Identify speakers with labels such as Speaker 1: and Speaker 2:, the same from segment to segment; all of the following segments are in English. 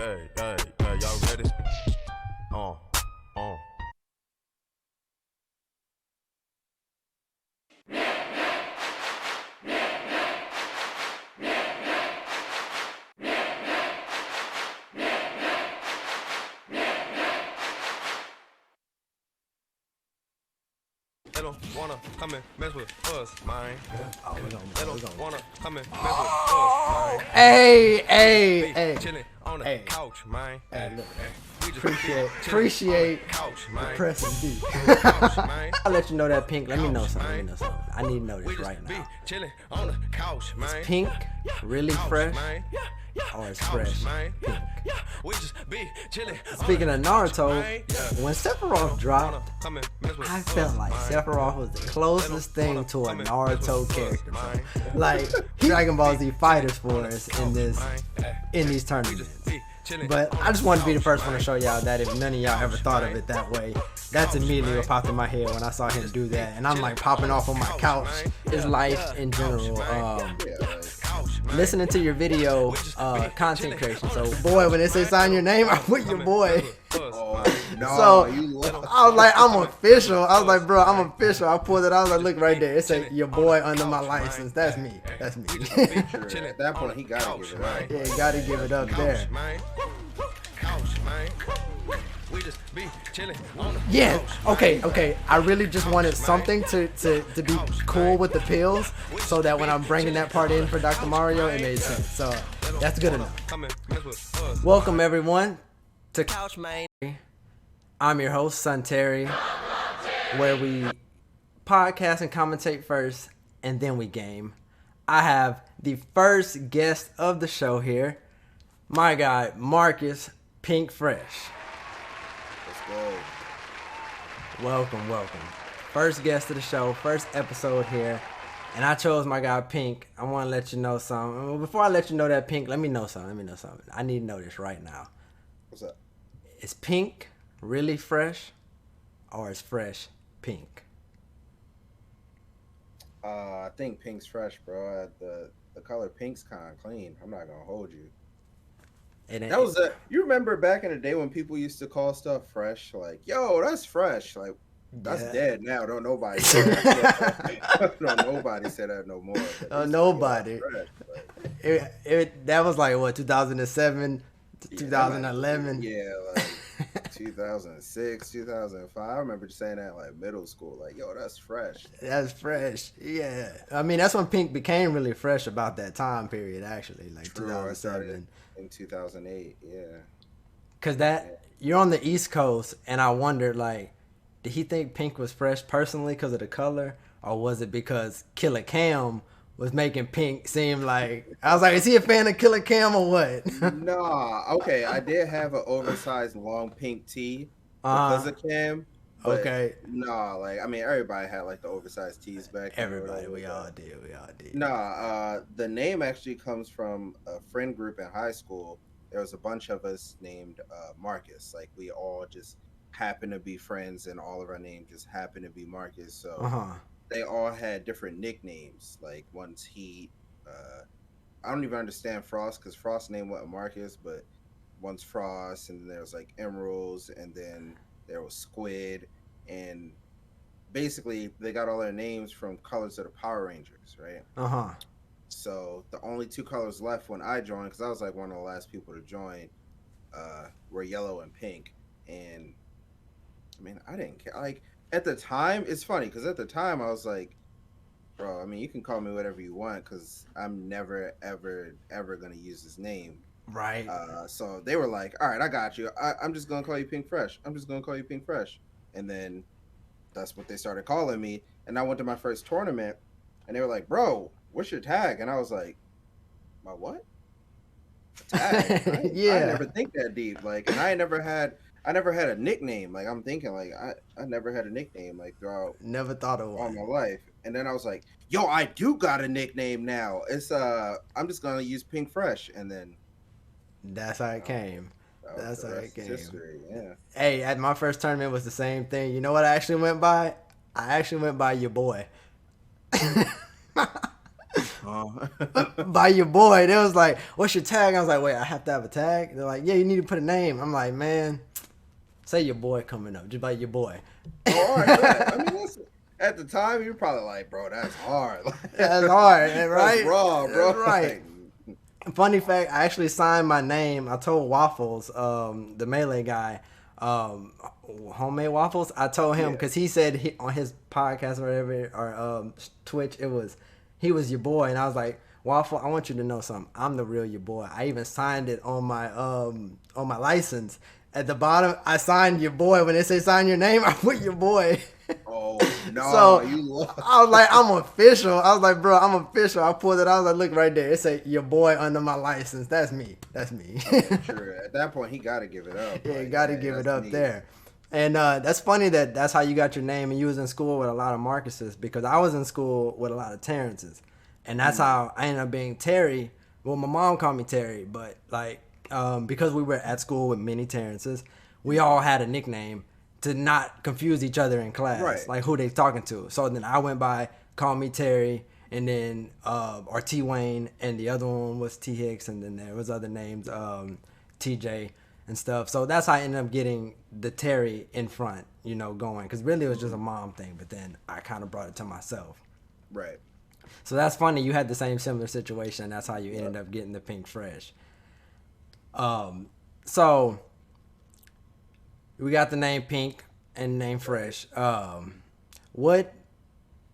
Speaker 1: Y'all ready? Uh. They don't wanna come and mess with us, man. They don't wanna come and mess with us, man.
Speaker 2: Hey.
Speaker 1: Chilling on the couch, man.
Speaker 2: Hey, look.
Speaker 1: We just
Speaker 2: Appreciate
Speaker 1: couch,
Speaker 2: the
Speaker 1: man.
Speaker 2: pressin B.
Speaker 1: Couch, man.
Speaker 2: I'll let you know that Pink. Let me know something. I need to know this right now.
Speaker 1: Chilling on the couch, man.
Speaker 2: Pink really fresh,
Speaker 1: man.
Speaker 2: or it's fresh
Speaker 1: Man.
Speaker 2: Pink?
Speaker 1: We just be chilling.
Speaker 2: Speaking of Naruto, when Sephiroth dropped, I felt like
Speaker 1: Sephiroth
Speaker 2: Sephiroth was the closest thing to a Naruto character. Like Dragon Ball Z fighters for us in these tournaments. But I just wanted to be the first one to show y'all that if none of y'all ever thought of it that way, that's immediately what popped in my head when I saw him do that. And I'm like popping off on my couch. His life in general. Listening to your video content creation. So boy, when they say sign your name, I put your boy. So I was like, I'm official. I was like, bro, I'm official. I pulled it. I was like, look right there. It said your boy under my license. That's me. That's me.
Speaker 3: At that point, he gotta give it up.
Speaker 2: Yeah, you gotta give it up there. Yeah. Okay. I really just wanted something to be cool with the pills, so that when I'm bringing that part in for Dr. Mario, it made sense. So that's good enough. Welcome everyone to Couch Man. I'm your host, Son Terry, where we podcast and commentate first, and then we game. I have the first guest of the show here, my guy Marcus PinkFresh.
Speaker 3: Let's go.
Speaker 2: Welcome. First guest of the show, first episode here, and I chose my guy Pink. I want to let you know something. Before I let you know that Pink, let me know something. I need to know this right now.
Speaker 3: What's up?
Speaker 2: Is Pink really fresh, or is fresh Pink?
Speaker 3: I think Pink's fresh, bro. The color Pink's kind of clean. I'm not gonna hold you. That was you remember back in the day when people used to call stuff fresh, like, yo, that's fresh. Like, that's dead now. Don't nobody say that. Don't nobody say that no more.
Speaker 2: Nobody.
Speaker 3: Fresh,
Speaker 2: that was like, what, 2007, 2011?
Speaker 3: Yeah, like 2006, 2005. I remember just saying that in like middle school. Like, yo, that's fresh.
Speaker 2: That's fresh. Yeah. I mean, that's when Pink became really fresh about that time period, actually. Like
Speaker 3: True,
Speaker 2: 2007.
Speaker 3: In 2008, yeah.
Speaker 2: Because you're on the East Coast, and I wondered, like, did he think Pink was fresh personally because of the color? Or was it because Killer Cam was making Pink seem like... I was like, is he a fan of Killer Cam or what?
Speaker 3: Nah, okay. I did have an oversized long pink tee because of Cam.
Speaker 2: Okay.
Speaker 3: Nah, like, I mean, everybody had like the oversized tees back then.
Speaker 2: Everybody, we all did.
Speaker 3: Nah, the name actually comes from a friend group in high school. There was a bunch of us named Marcus. Like, we all just happened to be friends, and all of our names just happened to be Marcus. So they all had different nicknames. Like, one's Heat. I don't even understand Frost, because Frost's name wasn't Marcus, but one's Frost, and then there was like Emeralds, and then there was Squid, and basically they got all their names from colors of the Power Rangers, right? So the only two colors left when I joined, because I was like one of the last people to join, were yellow and pink. And I mean, I didn't care. Like, at the time, it's funny because at the time I was like, bro, I mean, you can call me whatever you want because I'm never ever gonna use his name.
Speaker 2: Right.
Speaker 3: So they were like, all right, I got you. I'm just gonna call you PinkFresh. And then that's what they started calling me. And I went to my first tournament, and they were like, bro, what's your tag? And I was like, my what? A tag? I never think that deep. Like, and I never had a nickname. Like, I'm thinking, like, I never had a nickname, like, throughout
Speaker 2: never thought of
Speaker 3: all
Speaker 2: one.
Speaker 3: my life. And then I was like, yo, I do got a nickname now. It's I'm just gonna use PinkFresh. And then
Speaker 2: that's how it came. That's how it came.
Speaker 3: History, yeah.
Speaker 2: Hey, at my first tournament was the same thing. You know what I actually went by? I actually went by your boy. by your boy. They was like, "What's your tag?" I was like, "Wait, I have to have a tag." They're like, "Yeah, you need to put a name." I'm like, "Man, say your boy coming up, just by your boy."
Speaker 3: Oh, all right, yeah. I mean, at the time you're probably like, bro, that's hard.
Speaker 2: That's hard, right?
Speaker 3: That's raw, bro.
Speaker 2: That's right. Funny fact, I actually signed my name. I told Waffles, the Melee guy, homemade waffles. I told him because he said on his podcast or whatever, or Twitch, he was your boy, and I was like, Waffle, I want you to know something. I'm the real your boy. I even signed it on my license. At the bottom, I signed your boy. When they say sign your name, I put your boy.
Speaker 3: Oh no!
Speaker 2: So
Speaker 3: you lost.
Speaker 2: I was like, I'm official. I was like, bro, I'm official. I pulled it. I was like, look right there. It say your boy under my license. That's me. That's me.
Speaker 3: Sure. At that point, he got to give it up.
Speaker 2: Yeah, like, got to give it up there. And that's funny that's how you got your name, and you was in school with a lot of Marcuses, because I was in school with a lot of Terrences, and that's how I ended up being Terry. Well, my mom called me Terry, but like because we were at school with many Terrences, we all had a nickname to not confuse each other in class, right, like who they talking to. So then I went by, call me Terry, and then or T Wayne, and the other one was T Hicks, and then there was other names, TJ and stuff. So that's how I ended up getting the Terry in front, going, because really it was just a mom thing, but then I kind of brought it to myself.
Speaker 3: Right.
Speaker 2: So that's funny. You had the similar situation. That's how you ended up getting the PinkFresh. So we got the name Pink and name Fresh. What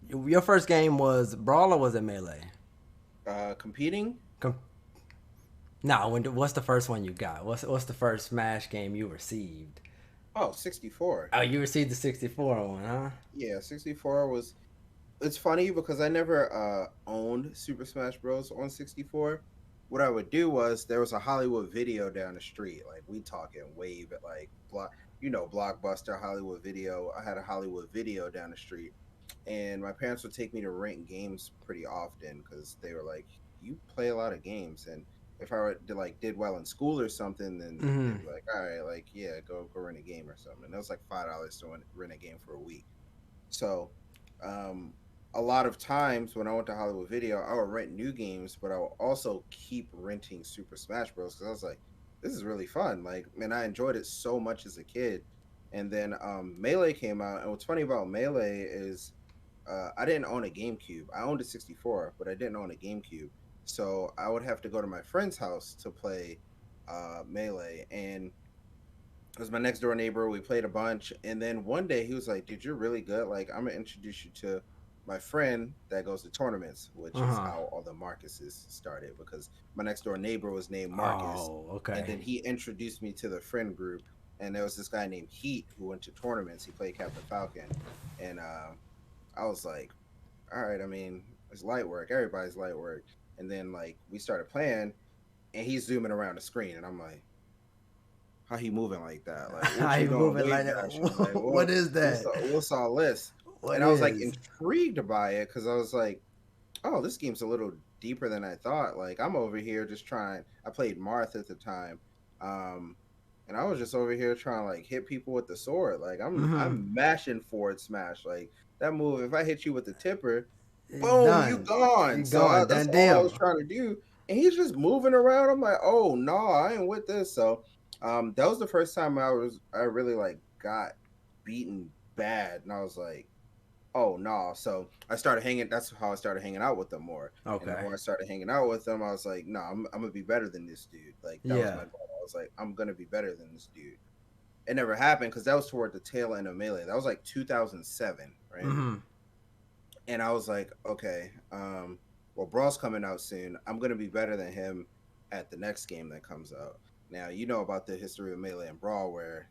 Speaker 2: your first game was, Brawl, or was it Melee?
Speaker 3: Competing.
Speaker 2: No. What's the first one you got? What's the first Smash game you received?
Speaker 3: Oh, 64.
Speaker 2: Oh, you received the 64 one, huh?
Speaker 3: Yeah, 64 was. It's funny because I never owned Super Smash Bros. On 64. What I would do was, there was a Hollywood Video down the street. Like, we talking Wave at like Blockbuster, Hollywood Video. I had a Hollywood Video down the street, and my parents would take me to rent games pretty often because they were like, "You play a lot of games," and if I did well in school or something, then they'd be like, "All right, like, yeah, go rent a game or something." And it was like $5 to rent a game for a week. So, a lot of times when I went to Hollywood Video, I would rent new games, but I would also keep renting Super Smash Bros. Because I was like, this is really fun. Like, man, I enjoyed it so much as a kid. And then Melee came out, and what's funny about Melee is I didn't own a GameCube. I owned a 64, but I didn't own a GameCube. So I would have to go to my friend's house to play Melee, and it was my next door neighbor. We played a bunch, and then one day he was like, "Dude, you're really good. Like, I'm gonna introduce you to my friend that goes to tournaments," which is how all the Marcuses started, because my next door neighbor was named Marcus.
Speaker 2: Oh, okay.
Speaker 3: And then he introduced me to the friend group, and there was this guy named Heat who went to tournaments. He played Captain Falcon, and I was like, all right, I mean, it's light work. Everybody's light work. And then like we started playing, and he's zooming around the screen, and I'm like, how he moving like that? Like,
Speaker 2: how he moving like that? Like, what is that?
Speaker 3: What's all this? And I was like intrigued by it, because I was like, oh, this game's a little deeper than I thought. Like, I'm over here just trying. I played Marth at the time, and I was just over here trying to like hit people with the sword. Like, I'm mashing forward smash. Like, that move, if I hit you with the tipper, boom,
Speaker 2: done.
Speaker 3: you gone. That's all I was trying to do. And he's just moving around. I'm like, oh no, I ain't with this. So that was the first time I really like got beaten bad, and I was like, oh no. So that's how I started hanging out with them more.
Speaker 2: Okay.
Speaker 3: And when I started hanging out with them, I was like, no, I'm gonna be better than this dude. Like, that was my goal. I was like, I'm gonna be better than this dude. It never happened, because that was toward the tail end of Melee. That was like 2007, right? And I was like, okay, well, Brawl's coming out soon. I'm gonna be better than him at the next game that comes out. Now, you know about the history of Melee and Brawl, where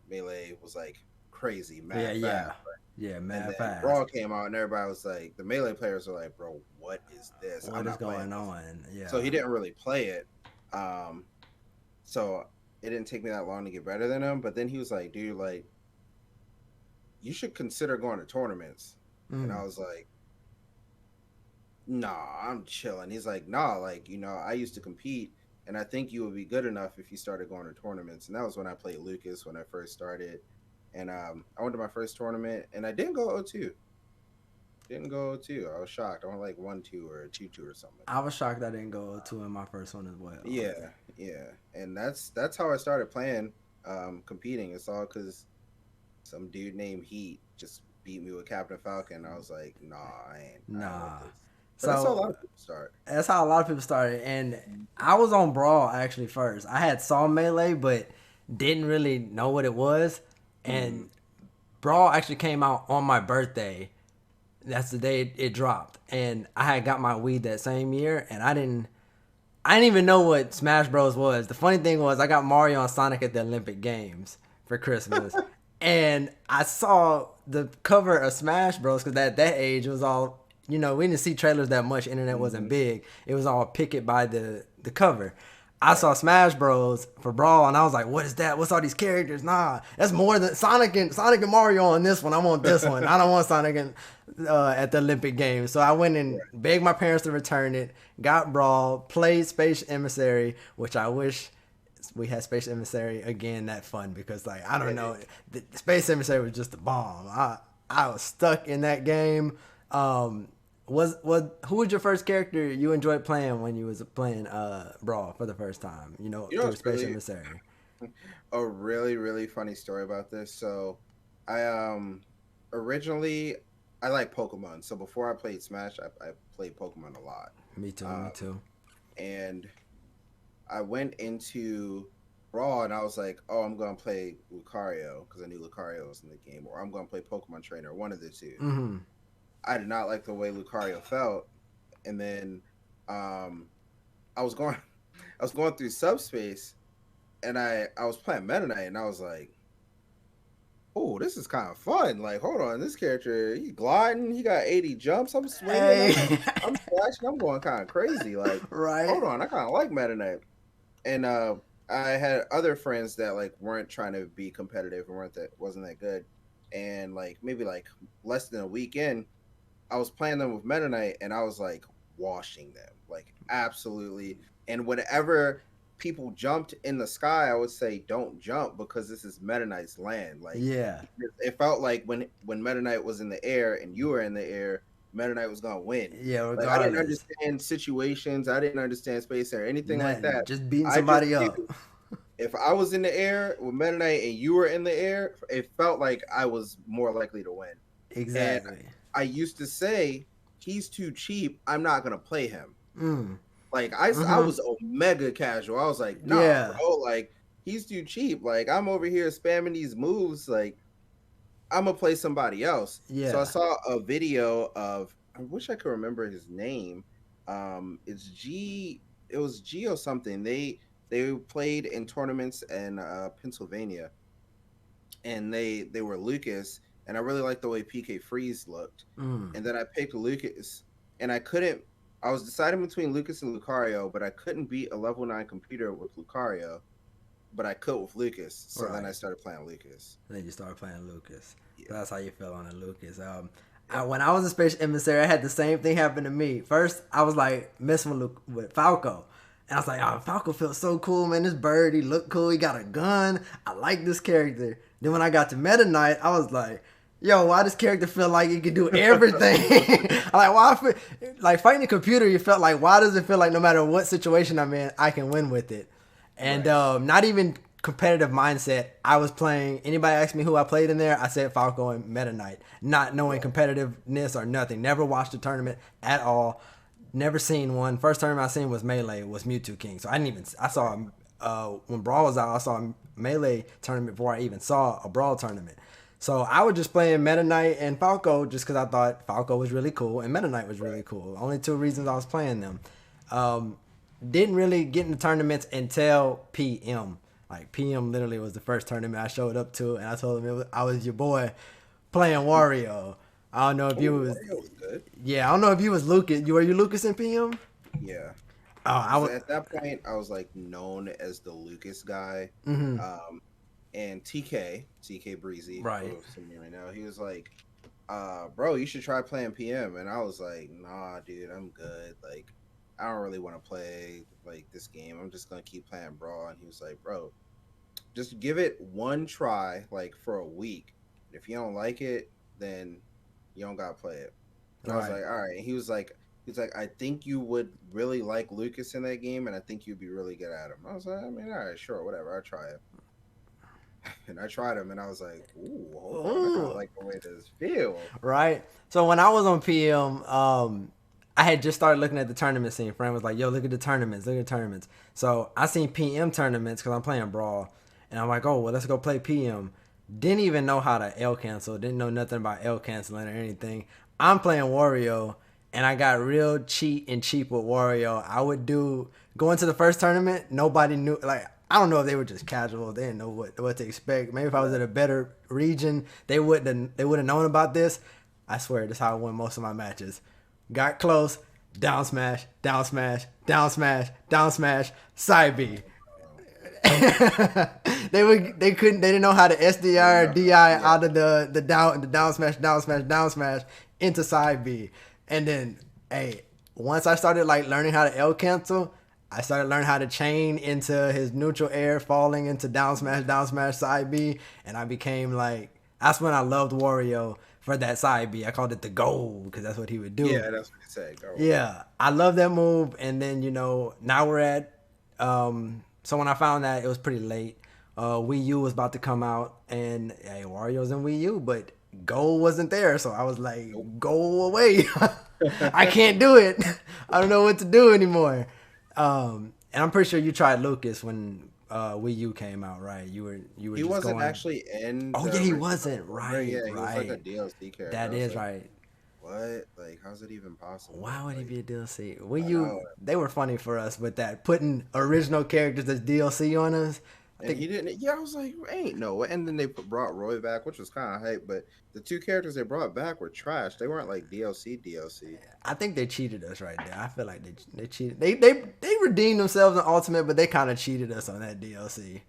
Speaker 3: Melee was like crazy, mad fast.
Speaker 2: Yeah, mad fast.
Speaker 3: Brawl came out, and everybody was like, the Melee players were like, bro, what is this?
Speaker 2: What is going on? Yeah.
Speaker 3: So he didn't really play it. So it didn't take me that long to get better than him. But then he was like, dude, like, you should consider going to tournaments. And I was like, nah, I'm chilling. He's like, nah, like, I used to compete, and I think you would be good enough if you started going to tournaments. And that was when I played Lucas, when I first started. And I went to my first tournament, and I didn't go 0-2. Didn't go 2. I was shocked. I went like 1-2 or 2-2 or something like
Speaker 2: I
Speaker 3: that.
Speaker 2: was shocked I didn't go 2 in my first one as well.
Speaker 3: Yeah, yeah, and that's how I started playing, competing. It's all because some dude named Heat just beat me with Captain Falcon. I was like, nah, I ain't with
Speaker 2: Nah.
Speaker 3: this. But that's how a
Speaker 2: So
Speaker 3: lot of people start.
Speaker 2: that's how a lot of people started. And I was on Brawl actually first. I had saw Melee, but didn't really know what it was. And Brawl actually came out on my birthday. That's the day it dropped. And I had got my Wii that same year, and I didn't even know what Smash Bros was. The funny thing was I got Mario and Sonic at the Olympic Games for Christmas. And I saw the cover of Smash Bros because at that age it was all, we didn't see trailers that much. Internet wasn't big. It was all pick it by the cover. I saw Smash Bros for Brawl and I was like, what is that? What's all these characters? Nah, that's more than Sonic and Mario on this one. I want this one. I don't want Sonic and at the Olympic Games. So I went and begged my parents to return it, got Brawl, played Space Emissary, which I wish we had Space Emissary again. That fun because I don't know, the Space Emissary was just a bomb. I was stuck in that game. Who was your first character you enjoyed playing when you was playing Brawl for the first time? Through Space Emissary.
Speaker 3: A really really funny story about this. So, I originally I like Pokemon. So before I played Smash, I played Pokemon a lot.
Speaker 2: Me too.
Speaker 3: And I went into Brawl and I was like, oh, I'm gonna play Lucario because I knew Lucario was in the game, or I'm gonna play Pokemon Trainer, one of the two.
Speaker 2: Mm-hmm.
Speaker 3: I did not like the way Lucario felt, and then I was going I was going through subspace, and I was playing Meta Knight, and I was like, oh, this is kind of fun. Like, hold on, this character, he gliding, he got 80 jumps, I'm swinging,
Speaker 2: Hey.
Speaker 3: I'm splashing, I'm going kind of crazy. Like,
Speaker 2: Right.
Speaker 3: hold on, I kind of like Meta Knight. And I had other friends that weren't trying to be competitive and wasn't that good, and maybe less than a week in, I was playing them with Meta Knight and I was washing them, absolutely. And whenever people jumped in the sky, I would say, don't jump because this is Meta Knight's land.
Speaker 2: Yeah.
Speaker 3: It felt like when Meta Knight was in the air and you were in the air, Meta Knight was gonna win.
Speaker 2: Yeah, regardless.
Speaker 3: I didn't understand situations. I didn't understand space or anything like that.
Speaker 2: Just beating somebody up.
Speaker 3: If I was in the air with Meta Knight and you were in the air, it felt like I was more likely to win.
Speaker 2: Exactly.
Speaker 3: And I used to say, he's too cheap, I'm not gonna play him. I was omega casual. I was like, nah, bro, he's too cheap. I'm over here spamming these moves, I'm gonna play somebody else.
Speaker 2: Yeah.
Speaker 3: So I saw a video of, I wish I could remember his name. It was G or something. They played in tournaments in Pennsylvania, and they were Lucas. And I really liked the way PK Freeze looked. And then I picked Lucas, and I was deciding between Lucas and Lucario, but I couldn't beat a level 9 computer with Lucario, but I could with Lucas. So then I started playing Lucas.
Speaker 2: Then you started playing Lucas.
Speaker 3: Yeah.
Speaker 2: So that's how you fell on Lucas. When I was a Space Emissary, I had the same thing happen to me. First, I was messing with Falco. And I was like, oh, Falco feels so cool, man. This bird, he looked cool. He got a gun. I like this character. Then when I got to Meta Knight, I was like, yo, why does character feel like he can do everything? Fighting a computer, you felt like, why does it feel like no matter what situation I'm in, I can win with it? And not even competitive mindset. I was playing, anybody asked me who I played in there, I said Falco and Meta Knight, not knowing competitiveness or nothing. Never watched a tournament at all. Never seen one. First tournament I seen was Melee, was Mewtwo King. So I saw when Brawl was out, I saw a Melee tournament before I even saw a Brawl tournament. So I was just playing Meta Knight and Falco just because I thought Falco was really cool and Meta Knight was really cool. Only two reasons I was playing them. Didn't really get into tournaments until PM. PM literally was the first tournament I showed up to, and I told him I was your boy playing Wario. I don't know if you was
Speaker 3: good.
Speaker 2: Yeah, I don't know if you was Lucas. Were you Lucas in PM?
Speaker 3: Yeah.
Speaker 2: I was
Speaker 3: at that point. I was known as the Lucas guy.
Speaker 2: Mm-hmm.
Speaker 3: And TK Breezy,
Speaker 2: right
Speaker 3: now, he was like, bro, you should try playing PM. And I was like, nah, dude, I'm good. I don't really want to play this game. I'm just gonna keep playing Brawl. And he was like, bro, just give it one try for a week. If you don't like it, then you don't gotta play it. And I was like, all right. He's like, I think you would really like Lucas in that game, and I think you'd be really good at him. I was like, I mean, all right, sure, whatever. I'll try it. And I tried him, and I was like, ooh, hold on, I kind of like the way this feels.
Speaker 2: Right. So when I was on PM, I had just started looking at the tournament scene. Friend was like, yo, look at the tournaments. So I seen PM tournaments because I'm playing Brawl. And I'm like, oh, well, let's go play PM. Didn't even know how to L cancel. Didn't know nothing about L canceling or anything. I'm playing Wario, and I got real cheap with Wario. I would go into the first tournament, nobody knew, like, I don't know if they were just casual. They didn't know what to expect. Maybe if I was in a better region, they would have known about this. I swear, that's how I won most of my matches. Got close, down smash, down smash, down smash, down smash, side B. They didn't know how to SDR or DI out of the down smash into side B. And then, hey, once I started like learning how to L cancel, I started learning how to chain into his neutral air, falling into down smash, side B, and I became like, that's when I loved Wario for that side B. I called it the goal because that's what he would do.
Speaker 3: Yeah, that's what he said. Go.
Speaker 2: Yeah, I love that move. And then, now we're at, so when I found that, it was pretty late. Wii U was about to come out, and hey, Wario's in Wii U, but goal wasn't there, so I was like, go away. I can't do it. I don't know what to do anymore. And I'm pretty sure you tried Lucas when Wii U came out, right? You were. He
Speaker 3: just wasn't actually in.
Speaker 2: Oh yeah, he wasn't. Right.
Speaker 3: Yeah, he
Speaker 2: was
Speaker 3: like a DLC character.
Speaker 2: That is like, right.
Speaker 3: What? Like, how's it even possible?
Speaker 2: Why would he be a DLC? Wii U, they were funny for us with that, putting original characters as DLC on us.
Speaker 3: And he didn't. Yeah, I was like, ain't no way. And then they brought Roy back, which was kind of hype. But the two characters they brought back were trash. They weren't like DLC.
Speaker 2: I think they cheated us right there. I feel like they cheated. They redeemed themselves in Ultimate, but they kind of cheated us on that DLC,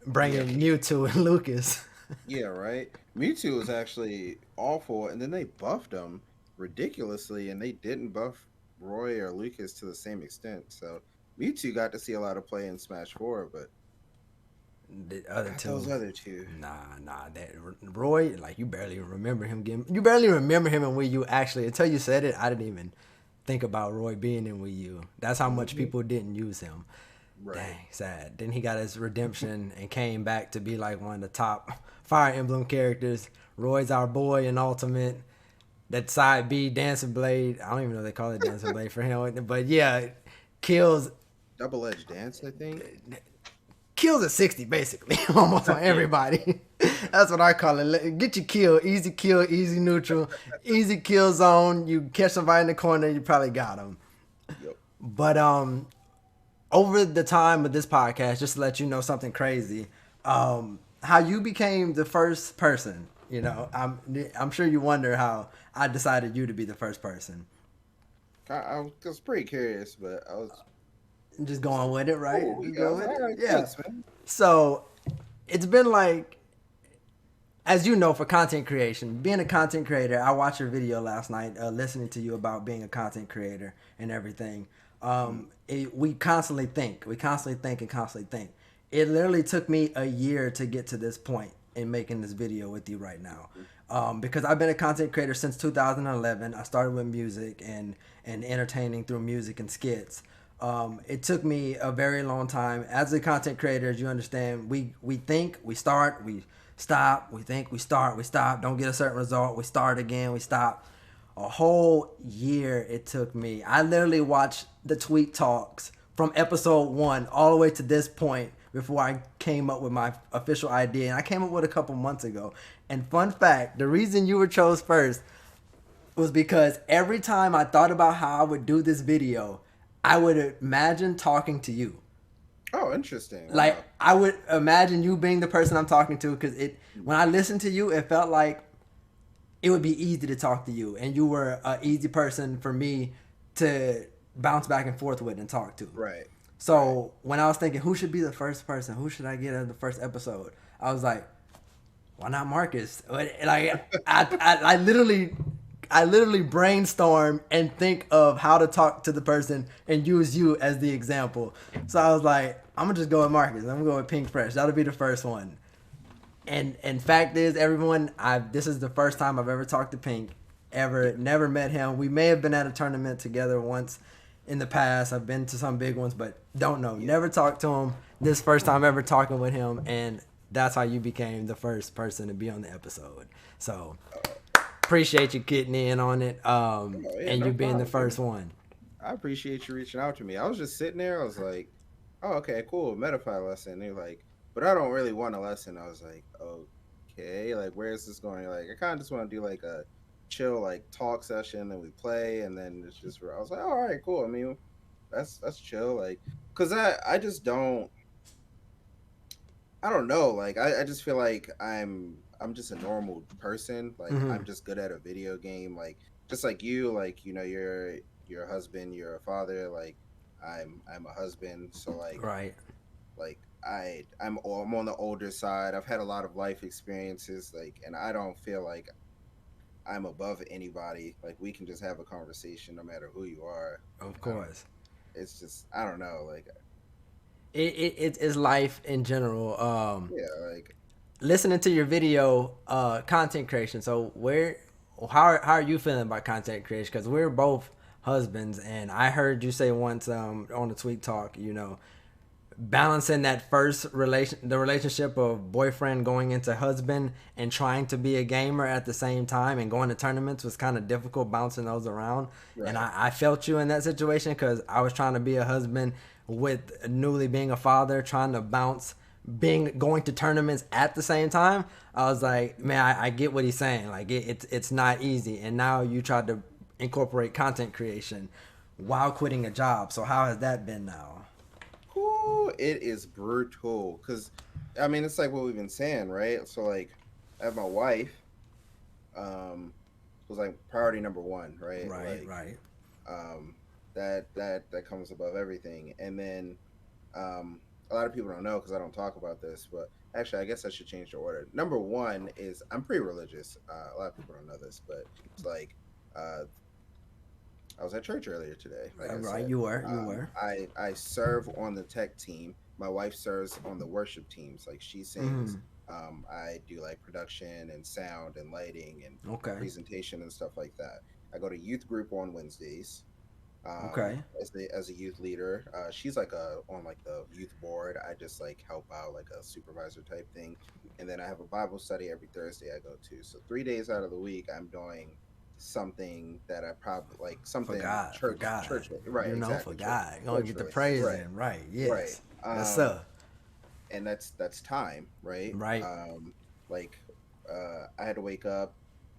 Speaker 2: bringing Mewtwo and Lucas.
Speaker 3: Yeah, right. Mewtwo was actually awful, and then they buffed him ridiculously, and they didn't buff Roy or Lucas to the same extent. So Mewtwo got to see a lot of play in Smash 4, but
Speaker 2: the other two,
Speaker 3: those other two,
Speaker 2: nah. That Roy, like, you barely remember him in Wii U. Actually, until you said it, I didn't even think about Roy being in Wii U. That's how much people didn't use him. Right. Dang, sad. Then he got his redemption and came back to be like one of the top Fire Emblem characters. Roy's our boy in Ultimate. That side B, Dancing Blade. I don't even know if they call it Dancing Blade for him. But yeah, kills.
Speaker 3: Double-edged dance, I think.
Speaker 2: Kills at 60, basically, almost on everybody. That's what I call it. Get your kill, easy neutral, easy kill zone. You catch somebody in the corner, you probably got them. Yep. But over the time of this podcast, just to let you know something crazy, how you became the first person. I'm sure you wonder how I decided you to be the first person.
Speaker 3: I was pretty curious, but I was
Speaker 2: just going with it, right?
Speaker 3: Yeah. Thanks, man.
Speaker 2: So it's been like, as you know, for content creation, being a content creator, I watched your video last night, listening to you about being a content creator and everything. We constantly think. It literally took me a year to get to this point in making this video with you right now. Because I've been a content creator since 2011. I started with music and entertaining through music and skits. It took me a very long time. As a content creator, as you understand, we think, we start, we stop, we think, we start, we stop, don't get a certain result, we start again, we stop. A whole year it took me. I literally watched the Tweet Talks from episode 1 all the way to this point before I came up with my official idea. And I came up with a couple months ago. And fun fact, the reason you were chose first was because every time I thought about how I would do this video, I would imagine talking to you.
Speaker 3: Oh, interesting. Wow.
Speaker 2: Like, I would imagine you being the person I'm talking to, because when I listened to you, it felt like it would be easy to talk to you, and you were an easy person for me to bounce back and forth with and talk to.
Speaker 3: Right.
Speaker 2: So when I was thinking, who should be the first person? Who should I get as the first episode? I was like, why not Marcus? Like, I literally brainstorm and think of how to talk to the person and use you as the example. So I was like, I'm gonna just go with Marcus. I'm gonna go with PinkFresh. That'll be the first one. And fact is, everyone, this is the first time I've ever talked to Pink. Never met him. We may have been at a tournament together once in the past. I've been to some big ones, but don't know. Never talked to him. This first time ever talking with him, and that's how you became the first person to be on the episode. So appreciate you getting in on it, and you being the first one.
Speaker 3: I appreciate you reaching out to me. I was just sitting there. I was like, oh, okay, cool, Metafy lesson. They're like, but I don't really want a lesson. I was like, okay, like, where is this going? Like, I kind of just want to do like a chill, like, talk session, and we play, and then it's just, I was like, all right, cool. I mean, that's chill, like, because I just don't, I don't know, like, I just feel like I'm just a normal person. Like, I'm just good at a video game, like, just like you, like, you know, you're a husband, you're a father, like, I'm a husband, so like,
Speaker 2: right,
Speaker 3: like I'm on the older side. I've had a lot of life experiences, like, and I don't feel like I'm above anybody. Like, we can just have a conversation no matter who you are.
Speaker 2: Of course.
Speaker 3: It's just, I don't know, like,
Speaker 2: it's life in general.
Speaker 3: yeah, like,
Speaker 2: listening to your video, content creation. So how are you feeling about content creation? Because we're both husbands, and I heard you say once on the Tweet Talk, you know, balancing that the relationship of boyfriend going into husband and trying to be a gamer at the same time and going to tournaments was kind of difficult, bouncing those around. Right. And I felt you in that situation, because I was trying to be a husband with newly being a father, trying to bounce going to tournaments at the same time. I was like, man, I get what he's saying. Like, it's not easy. And now you tried to incorporate content creation while quitting a job. So how has that been now?
Speaker 3: Ooh, it is brutal, because I mean, it's like what we've been saying, right? So like, I have my wife, was like priority number one, right?
Speaker 2: Right,
Speaker 3: like,
Speaker 2: right.
Speaker 3: That comes above everything. And then a lot of people don't know, because I don't talk about this, but actually I guess I should change the order. Number one is, I'm pretty religious. A lot of people don't know this, but it's like, I was at church earlier today. Like
Speaker 2: right, you were.
Speaker 3: I serve on the tech team. My wife serves on the worship teams. Like, she sings. I do like production and sound and lighting and presentation and stuff like that. I go to youth group on Wednesdays. As a youth leader, she's like on like the youth board. I just like help out, like a supervisor type thing. And then I have a Bible study every Thursday I go to. So 3 days out of the week I'm doing something that I probably like, something church, right?
Speaker 2: You know,
Speaker 3: exactly.
Speaker 2: for God, you're gonna get the praise in, right? Yes, right. Yes, sir.
Speaker 3: And that's time, right?
Speaker 2: Right.
Speaker 3: I had to wake up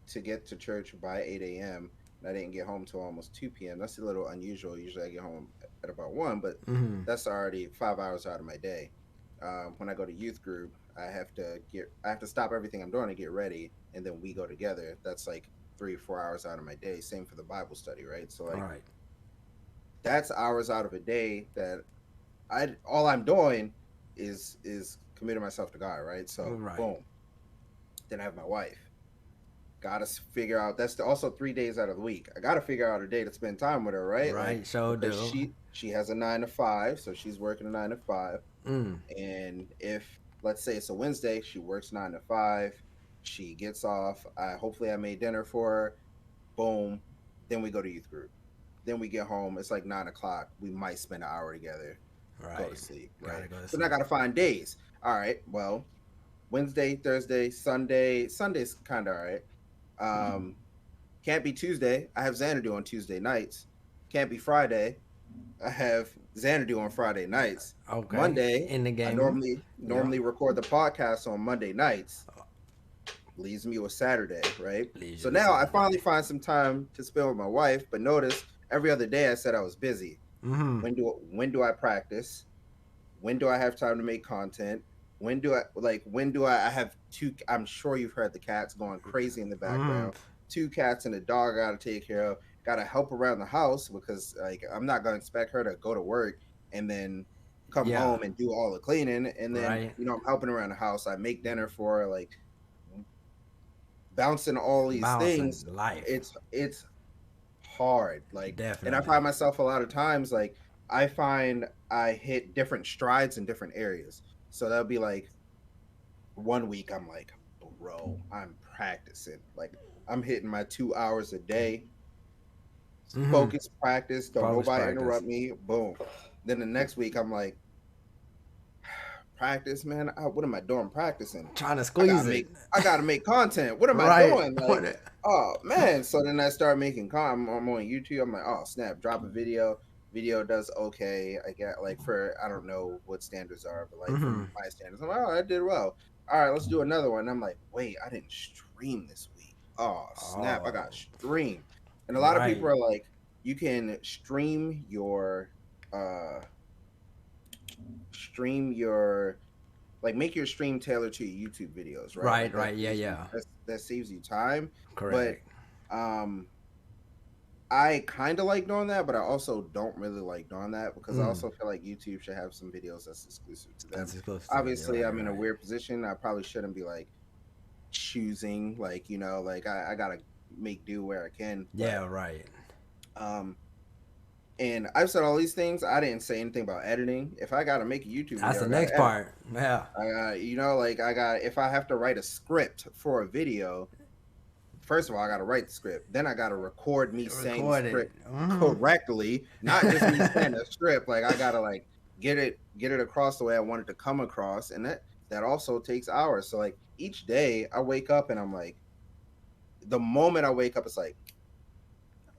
Speaker 3: to get to church by 8 a.m. and I didn't get home till almost 2 p.m. That's a little unusual. Usually I get home at about 1, but that's already 5 hours out of my day. When I go to youth group, I have to stop everything I'm doing to get ready, and then we go together. That's like 3 or 4 hours out of my day. Same for the Bible study, right? So like, that's hours out of a day that all I'm doing is committing myself to God, right? So boom. Then I have my wife. Gotta figure out, that's also 3 days out of the week. I gotta figure out a day to spend time with her, right?
Speaker 2: Right,
Speaker 3: like,
Speaker 2: so do.
Speaker 3: She has a 9 to 5, so she's working a 9 to 5. And if, let's say it's a Wednesday, she works 9 to 5. She gets off. Hopefully I made dinner for her. Boom. Then we go to youth group. Then we get home. It's like 9 o'clock. We might spend an hour together.
Speaker 2: Right.
Speaker 3: Go to sleep. Right. So then I gotta find days. All right. Well, Wednesday, Thursday, Sunday. Sunday's kind of all right. Can't be Tuesday. I have Xanadu on Tuesday nights. Can't be Friday. I have Xanadu on Friday nights.
Speaker 2: Okay.
Speaker 3: Monday
Speaker 2: in the game.
Speaker 3: I normally record the podcast on Monday nights. Leaves me with Saturday, right? So now I finally find some time to spend with my wife, but notice every other day I said I was busy. When do I practice? When do I have time to make content? When do I have two? I'm sure you've heard the cats going crazy in the background. 2 cats and a dog I gotta take care of. Gotta help around the house, because like, I'm not gonna expect her to go to work and then come home and do all the cleaning. And then you know, I'm helping around the house. I make dinner for her, like, bouncing all these things.
Speaker 2: Life.
Speaker 3: It's hard, like,
Speaker 2: definitely.
Speaker 3: And I find myself a lot of times, like, I find I hit different strides in different areas. So that'll be like, one week I'm like, bro, I'm practicing. Like, I'm hitting my 2 hours a day.
Speaker 2: Mhm.
Speaker 3: Focus, practice. Don't
Speaker 2: Focus,
Speaker 3: nobody
Speaker 2: practice.
Speaker 3: interrupt me. Boom. Then the next week, I'm like, practice, man. What am I doing practicing?
Speaker 2: Trying to squeeze it.
Speaker 3: I gotta make content. What am I
Speaker 2: Right.
Speaker 3: doing? Like, oh man. So then I start making content. I'm on YouTube. I'm like, oh snap, drop a video. Video does okay. I get like for I don't know what standards are, but like from my standards, I'm like, oh, I did well. All right, let's do another one. I'm like, wait, I didn't stream this week. Oh snap, I got stream. And a lot of people are like, you can stream your like make your stream tailored to your YouTube videos, right?
Speaker 2: Right, yeah.
Speaker 3: That saves you time.
Speaker 2: Correct.
Speaker 3: But I kind of like doing that, but I also don't really like doing that because I also feel like YouTube should have some videos that's exclusive to them. Obviously, I'm in a weird position. I probably shouldn't be like choosing, like, you know, like I gotta make do where I can.
Speaker 2: Yeah, right.
Speaker 3: And I've said all these things. I didn't say anything about editing. If I gotta make a YouTube video,
Speaker 2: that's the next part. Yeah.
Speaker 3: You know, like if I have to write a script for a video, first of all, I gotta write the script. Then I gotta record me saying the script correctly, not just me saying the script. Like I gotta like get it across the way I want it to come across, and that also takes hours. So like each day I wake up and I'm like, the moment I wake up, it's like,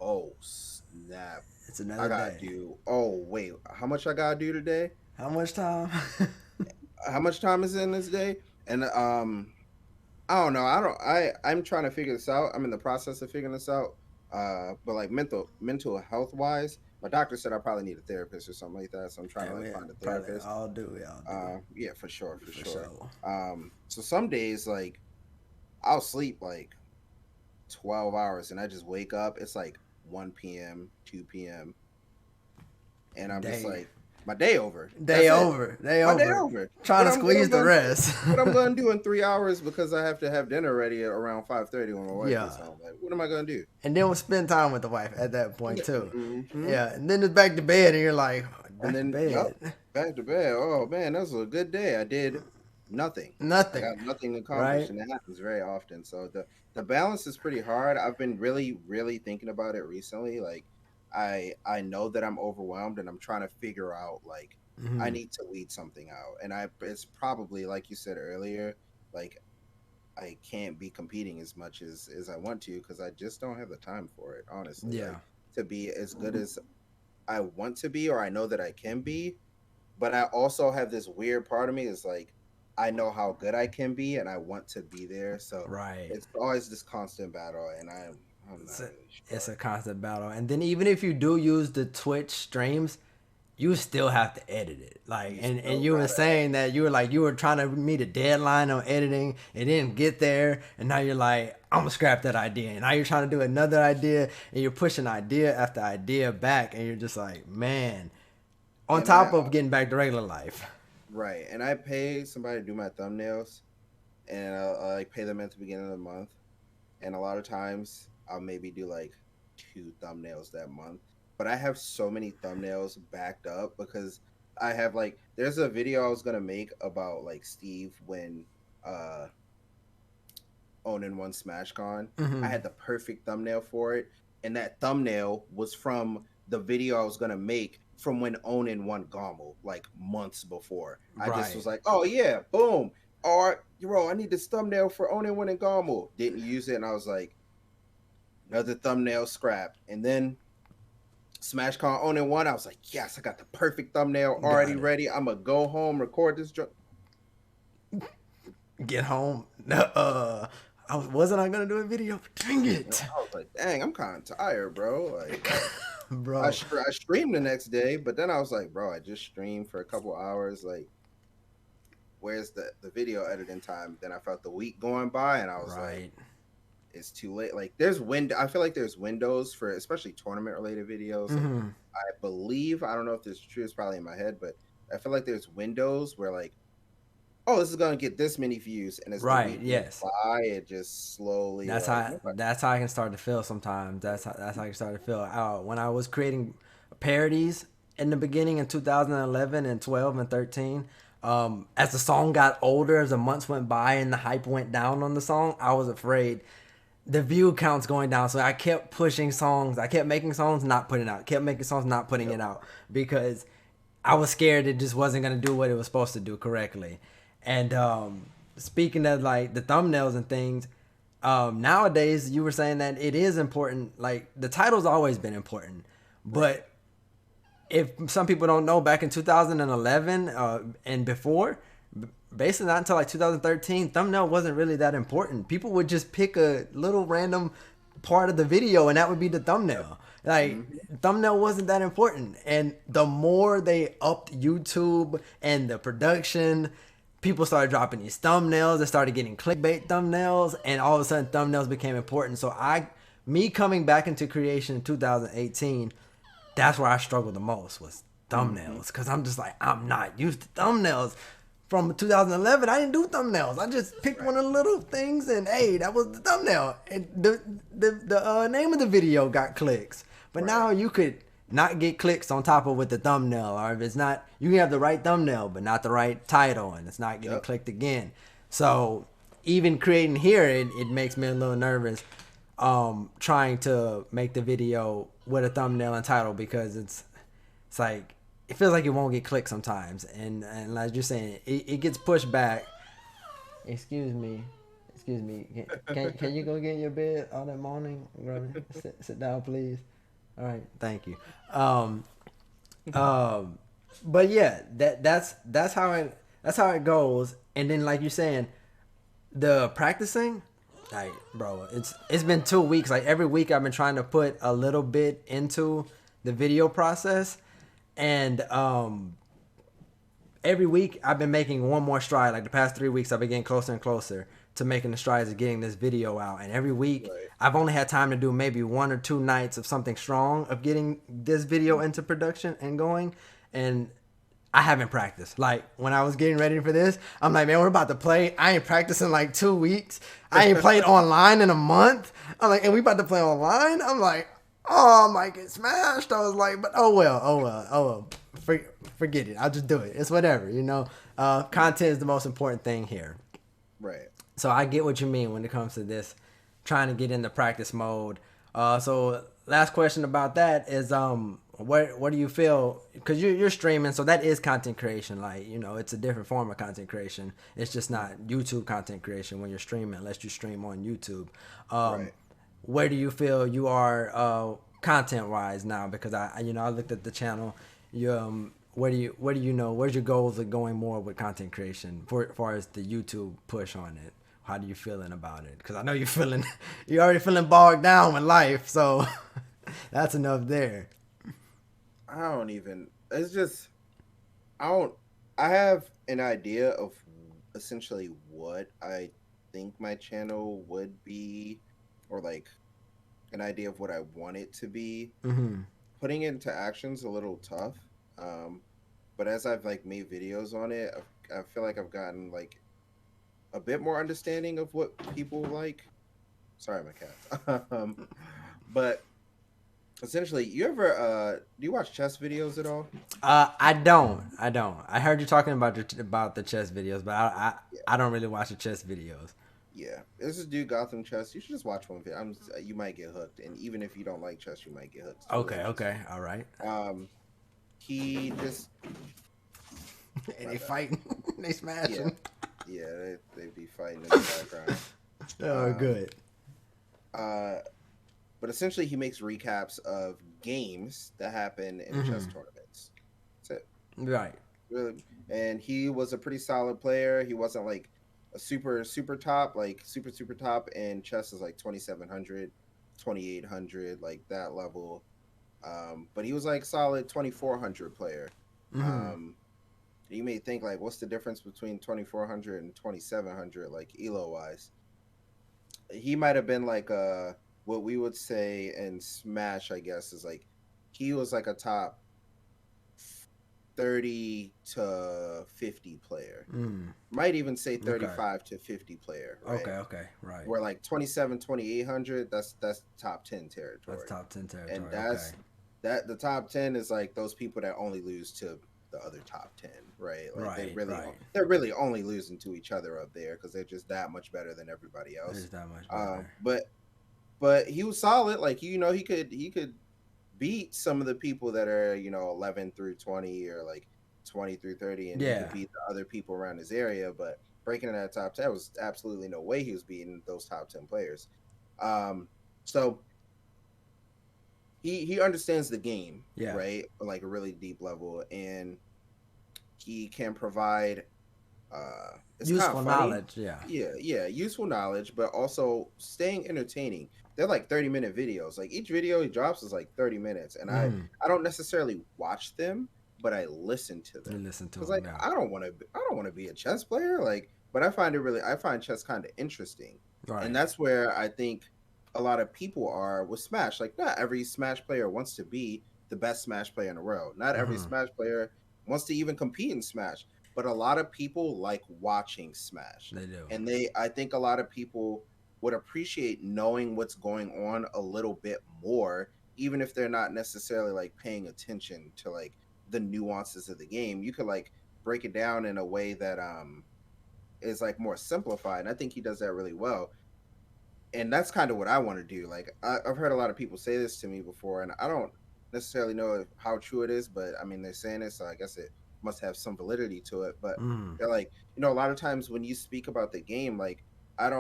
Speaker 3: oh snap.
Speaker 2: It's another day.
Speaker 3: Oh wait, how much I gotta do today?
Speaker 2: How much time?
Speaker 3: How much time is in this day? And I don't know. I'm trying to figure this out. I'm in the process of figuring this out. But like mental health wise, my doctor said I probably need a therapist or something like that. So I'm trying to like find a therapist.
Speaker 2: I'll do.
Speaker 3: Yeah, for sure. So some days like I'll sleep like 12 hours and I just wake up. It's like 1 p.m., 2 p.m. And I'm just like, my day over. Day over.
Speaker 2: Trying to squeeze the rest.
Speaker 3: What I'm going to do in 3 hours because I have to have dinner ready at around 5:30 when my wife gets home. Like, what am I going to do?
Speaker 2: And then we'll spend time with the wife at that point too. Mm-hmm. Yeah, and then it's back to bed and you're like, back
Speaker 3: to bed. Oh man, that was a good day. I did nothing. I got nothing accomplished, and it happens very often. So the balance is pretty hard. I've been really, really thinking about it recently. Like, I know that I'm overwhelmed, and I'm trying to figure out like I need to weed something out. And it's probably like you said earlier, like I can't be competing as much as I want to because I just don't have the time for it. Honestly, like, to be as good as I want to be, or I know that I can be. But I also have this weird part of me is like, I know how good I can be and I want to be there. So it's always this constant battle, and I'm not really sure.
Speaker 2: It's a constant battle. And then even if you do use the Twitch streams, you still have to edit it. Like, and you were saying that you were trying to meet a deadline on editing. It didn't get there. And now you're like, I'm going to scrap that idea. And now you're trying to do another idea, and you're pushing idea after idea back. And you're just like, man, on top of getting back to regular life.
Speaker 3: Right. And I pay somebody to do my thumbnails, and I like pay them at the beginning of the month. And a lot of times I'll maybe do like 2 thumbnails that month. But I have so many thumbnails backed up because I have like, there's a video I was going to make about like Steve when Onin won SmashCon. I had the perfect thumbnail for it. And that thumbnail was from the video I was going to make from when Onin won Gommel, like months before. I just was like, oh yeah, boom. All right, bro, I need this thumbnail for Onin winning Gommel. Didn't use it, and I was like, another thumbnail scrapped. And then SmashCon Onin won. I was like, yes, I got the perfect thumbnail already ready. I'm gonna go home, record this.
Speaker 2: Get home. Wasn't I gonna do a video? Dang it!
Speaker 3: I was like, dang, I'm kind of tired, bro. Like,
Speaker 2: bro,
Speaker 3: I streamed the next day, but then I was like, bro, I just streamed for a couple hours. Like, where's the video editing time? Then I felt the week going by, and I was like, it's too late. Like, I feel like there's windows for especially tournament related videos. Like, I believe, I don't know if this is true, it's probably in my head, but I feel like there's windows where like, oh, this is gonna get this many views, and it's gonna be it just slowly.
Speaker 2: That's how I can start to feel sometimes. That's how I can start to feel. When I was creating parodies in the beginning in 2011 and 12 and 13, as the song got older, as the months went by and the hype went down on the song, I was afraid the view count's going down. So I kept pushing songs. I kept making songs, not putting it out. Kept making songs, not putting it out because I was scared it just wasn't gonna do what it was supposed to do correctly. And speaking of like the thumbnails and things, nowadays you were saying that it is important. Like the title's always been important, but if some people don't know, back in 2011 and before, basically not until like 2013, thumbnail wasn't really that important. People would just pick a little random part of the video and that would be the thumbnail. Like thumbnail wasn't that important. And the more they upped YouTube and the production, people started dropping these thumbnails. They started getting clickbait thumbnails, and all of a sudden thumbnails became important. So me coming back into creation in 2018, that's where I struggled the most was thumbnails. Because I'm just like, I'm not used to thumbnails. From 2011, I didn't do thumbnails. I just picked one of the little things, and hey, that was the thumbnail. And the name of the video got clicks. But now you could not get clicks on top of with the thumbnail, or if it's not, you can have the right thumbnail but not the right title, and it's not getting clicked again. So even creating here, it makes me a little nervous trying to make the video with a thumbnail and title, because it's like it feels like it won't get clicked sometimes, and like you're saying, it gets pushed back. Excuse me, can you go get in your bed all that morning? Sit down, please. All right, thank you. But yeah, that's how it goes. And then like you're saying, the practicing, like bro, it's been 2 weeks. Like every week I've been trying to put a little bit into the video process, and every week I've been making one more stride. Like the past 3 weeks I've been getting closer and closer to making the strides of getting this video out. And every week I've only had time to do maybe 1 or 2 nights of something strong of getting this video into production and going. And I haven't practiced. Like when I was getting ready for this, I'm like, man, we're about to play. I ain't practicing like 2 weeks. I ain't played online in a month. I'm like, and we about to play online? I'm like, oh, I might get smashed. I was like, but oh well. Forget it. I'll just do it. It's whatever, you know. Content is the most important thing here.
Speaker 3: Right.
Speaker 2: So I get what you mean when it comes to this, trying to get into practice mode. So last question about that is, what do you feel? Because you're streaming, so that is content creation. Like, you know, it's a different form of content creation. It's just not YouTube content creation when you're streaming, unless you stream on YouTube. Where do you feel you are content wise now? Because I looked at the channel. Where do you know? Where's your goals of going more with content creation for as far as the YouTube push on it? How do you feeling about it? Because I know you're already feeling bogged down with life, so that's enough there.
Speaker 3: I have an idea of essentially what I think my channel would be, or like an idea of what I want it to be. Putting it into action's a little tough. But as I've like made videos on it, I feel like I've gotten like a bit more understanding of what people like. Sorry, my cat. But essentially, you ever do you watch chess videos at all?
Speaker 2: I don't. I heard you talking about the chess videos, but I don't really watch the chess videos.
Speaker 3: Yeah, this is dude Gotham Chess. You should just watch one video. You might get hooked, and even if you don't like chess, you might get hooked.
Speaker 2: Okay, all right.
Speaker 3: He just
Speaker 2: and they fighting, they smashing.
Speaker 3: Yeah, they be fighting in the background.
Speaker 2: Oh, good.
Speaker 3: But essentially, he makes recaps of games that happen in chess tournaments. That's it.
Speaker 2: Right.
Speaker 3: Really, and he was a pretty solid player. He wasn't like a super top, like super top, and chess is like 2700, 2800, like that level. But he was like solid 2400 player. You may think like, what's the difference between 2400 and 2700, like elo wise? He might have been like what we would say in Smash, I guess, is like he was like a top 30 to 50 player. Might even say 35 to 50 player. Right?
Speaker 2: Okay, right.
Speaker 3: Where like 2800, that's top 10 territory.
Speaker 2: That's top 10 territory.
Speaker 3: And that's that the top 10 is like those people that only lose to the other top 10, right? Like they're really only losing to each other up there because they're just that much better than everybody else.
Speaker 2: That much better.
Speaker 3: But but he was solid. Like he could beat some of the people that are 11 through 20 or like 20 through 30, and he
Speaker 2: Yeah.
Speaker 3: could beat the other people around his area. But breaking in that top 10 was absolutely no way he was beating those top 10 players. So he understands the game,
Speaker 2: Yeah.
Speaker 3: right? On like a really deep level, and he can provide it's kind
Speaker 2: Useful
Speaker 3: of funny.
Speaker 2: knowledge. Yeah.
Speaker 3: Yeah, useful knowledge, but also staying entertaining. They're like 30-minute videos. Like each video he drops is like 30 minutes, and I don't necessarily watch them, but I listen to them.
Speaker 2: You listen to
Speaker 3: Because
Speaker 2: them.
Speaker 3: like
Speaker 2: Yeah.
Speaker 3: I don't want to be a chess player. Like, but I find chess kind of interesting,
Speaker 2: Right.
Speaker 3: and that's where I think a lot of people are with Smash. Like, not every Smash player wants to be the best Smash player in the world. Not every Smash player wants to even compete in Smash. But a lot of people like watching Smash.
Speaker 2: They do.
Speaker 3: And I think a lot of people would appreciate knowing what's going on a little bit more, even if they're not necessarily like paying attention to like the nuances of the game. You could like break it down in a way that is like more simplified. And I think he does that really well. And that's kind of what I want to do. Like I've heard a lot of people say this to me before, and I don't necessarily know how true it is, but I mean they're saying it, so I guess it must have some validity to it. But they're like, a lot of times when you speak about the game, like I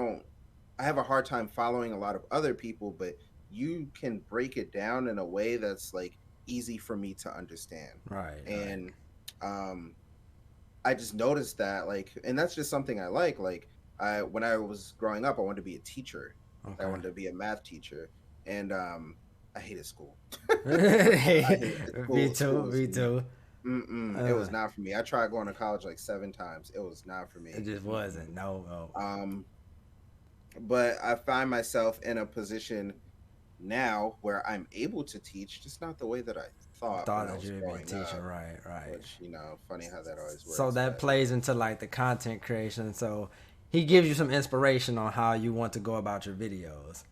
Speaker 3: have a hard time following a lot of other people, but you can break it down in a way that's like easy for me to understand.
Speaker 2: Right.
Speaker 3: And I just noticed that, like, and that's just something I like. Like when I was growing up, I wanted to be a teacher.
Speaker 2: Okay.
Speaker 3: I wanted to be a math teacher, and I hated school.
Speaker 2: Me too.
Speaker 3: It was not for me. I tried going to college like 7 times. It was not for me.
Speaker 2: It just wasn't. No.
Speaker 3: But I find myself in a position now where I'm able to teach, just not the way that I thought when I
Speaker 2: that
Speaker 3: was
Speaker 2: you would be
Speaker 3: growing
Speaker 2: teaching.
Speaker 3: up.
Speaker 2: Right.
Speaker 3: Which, funny how that always works.
Speaker 2: So that plays into like the content creation. So he gives you some inspiration on how you want to go about your videos.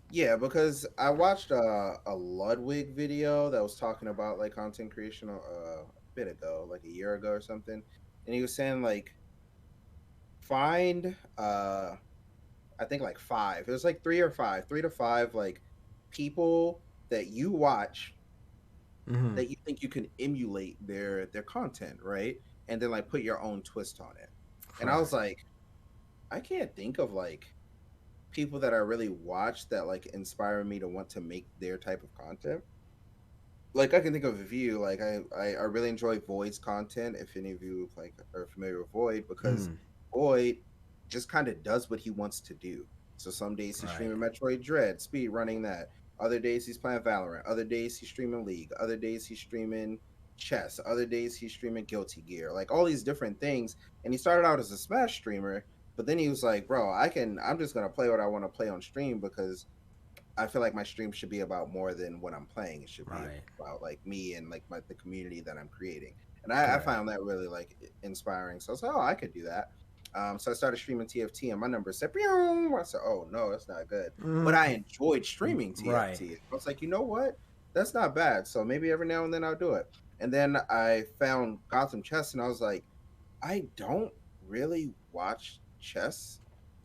Speaker 3: Yeah, because I watched a Ludwig video that was talking about like content creation a bit ago, like a year ago or something, and he was saying like find I think like 5. It was like 3 to 5 like people that you watch that you think you can emulate their content, right? And then like put your own twist on it. And I was like, I can't think of like people that I really watch that like inspire me to want to make their type of content. Like I can think of a few. Like I really enjoy Void's content. If any of you like are familiar with Void, because Void just kind of does what he wants to do. So some days he's streaming Metroid Dread, speed running that. Other days he's playing Valorant. Other days he's streaming League. Other days he's streaming chess. Other days he's streaming Guilty Gear. Like all these different things. And he started out as a Smash streamer, but then he was like, bro, I'm just gonna play what I want to play on stream, because I feel like my stream should be about more than what I'm playing. It should be about like me and like the community that I'm creating. And I found that really like inspiring. So I was like, oh, I could do that. So I started streaming TFT, and my number said, pew! I said, oh no, that's not good. But I enjoyed streaming TFT. I was like, you know what? That's not bad. So maybe every now and then I'll do it. And then I found Gotham Chess, and I was like, I don't really watch chess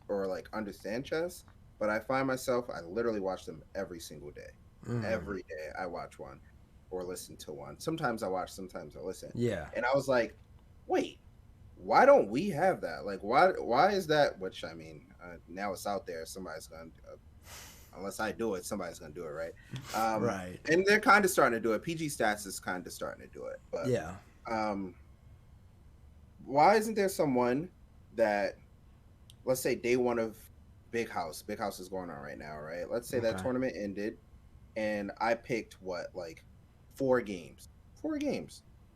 Speaker 3: or like understand chess, but I find myself, I literally watch them every single day. Every day I watch one or listen to one. Sometimes I watch, sometimes I listen.
Speaker 2: Yeah.
Speaker 3: And I was like, wait, why don't we have that? Like, why is that? Which, I mean, now it's out there. Somebody's going to, unless I do it, somebody's going to do it, right?
Speaker 2: Right.
Speaker 3: And they're kind of starting to do it. PG Stats is kind of starting to do it. But
Speaker 2: yeah.
Speaker 3: Why isn't there someone that, let's say day 1 of Big House is going on right now, right? Let's say that tournament ended, and I picked like 4 games